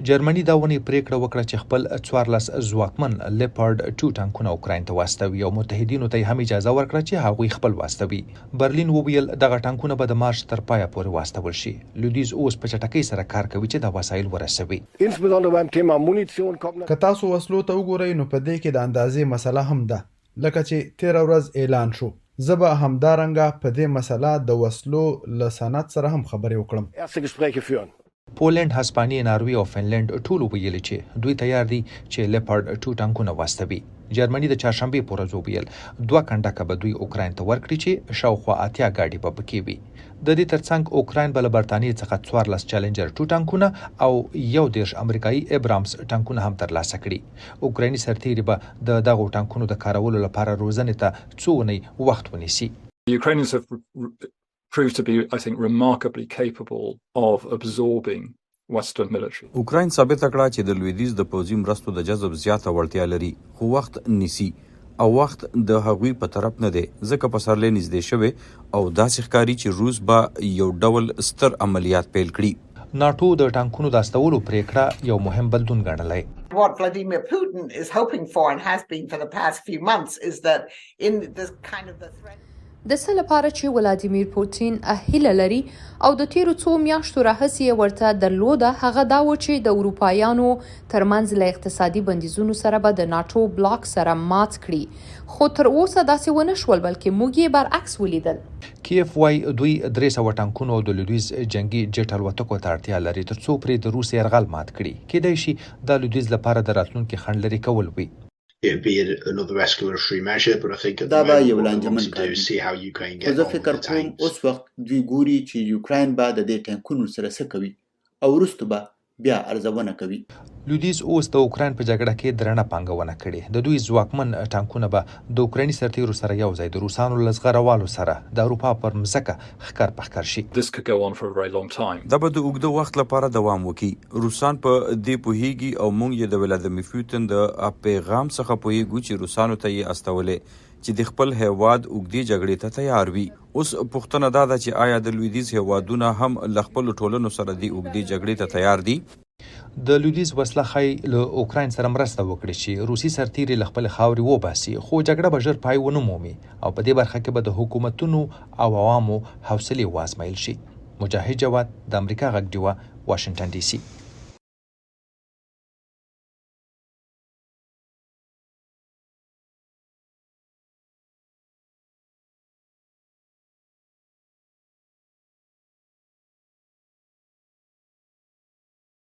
جرمني دا ونې پریکړه وکړه چې خپل 14 ځواکمن لیپارډ 2 ټانکونه اوکراین ته واستوي او متحدینو ته هم اجازه ورکړه چې هغوی خپل واستوي. برلین وویل دغه ټانکونه به د مارچ تر پایه پورې واستول شي. لویدیځ اوس په چټکۍ سره کار کوي چې دا وسایل ورسوي. که تاسو وسلو ته وګورئ نو په دې کې د اندازې مسله هم ده، لکه چې 13 ورځ اعلان شو. زه به همدارنګه په دې مسله د وسلو له صنعت سره هم خبرې وکړم. پولند، هسپانیې، ناروې او فنلند ټول ویلي چې دوی تیار دي چې لیپارډ 2 ټانکونه واستوي. جرمني د چهارشنبې په ورځ وویل 2 کنډکه به دوی اوکراین ته ورکړي چې شاوخوا 80 ګاډي به پکې وي. د دې ترڅنګ اوکراین به له برتانیې څخه 14 چیلنجر 2 ټانکونه او 11 امریکایي ابرامز ټانکونه هم ترلاسه کړي. اوکرایني سرتیري به د دغو ټانکونو د کارولو لپاره روزنې ته څو اونۍ وخت ونیسي. Ukrainians have proved to be, I think, remarkably capable of absorbing Western military. اوکراین ثابت کړه چې د لویدیځ د پوځي مرستو د جذب زیاته وړتیا لري، خو وخت نیسي او وخت د هغوی په طرف نه دی، ځکه په سرلې نږدې شوی او داسې ښکاري چې روس به یو ډول ستر عملیات پیل کړي. ناټو د ټانکونو د استولو پریکړه یو مهم بدلون ګڼلی. What Vladimir Putin is hoping for and has been for the past few months is that in this kind of the threat د څه لپاره چې ولادیمیر پوتین هیله لري او د تیرو څو میاشتو راهیسې ورته درلوده هغه دا و چې د اروپایانو ترمنځ له اقتصادي بندیزونو سره به د ناټو بلاک سره مات کړي، خو تر اوسه داسې ونه شول، بلکې موږ یې برعکس ولیدل. کیف وای دوی 300 ټانکونو د لویدیځ جنگي جټ الوتکو ته اړتیا لري ترڅو پرې د روس یرغل مات کړي. کېدای شي د لویدیځ لپاره د راتلونکي خنډ لري کول وي. دا به یو لانجمن کار وي، خو زه فکر کوم اوس وخت دوی ګوري چې یوکراین به د دې ټانکونو سره څه کوي او وروسته به بیا ارزونه کوي. لویدیځ اوس د اوکراین په جګړه کې درنه پانګونه کړې. د دوی ځواکمن ټانکونه به د اوکرایني سرتیرو سره یو ځای د روسانو له زغروالو سره د اروپا پر مځکه ښکار په ښکار شي. This could go on for a very long time. دا به د اوږده وخت لپاره دوام وکړي. روسان په دې پوهیږي او موږ یې د ولادیمیر پوتین د پیغام څخه پوهیږو چې روسانو ته یې استولې چې د خپل هېواد اوږدې جګړې ته تیار وي. اوس پوښتنه دا ده چې آیا د لویدیځ هېوادونه هم له خپلو ټولنو سره د اوږدې جګړې ته تیار دي؟ د لویدیځ وسله ښایي له اوکراین سره مرسته وکړي چې روسي سرتیري له خپلې خاورې وباسي، خو جګړه به ژر پای ونه مومي او په دې برخه کې به د حکومتونو او عوامو حوصلې وازمایل شي. مجاهد، جواد، د امریکا غږ ډیوه، واشنگټن ډي سي.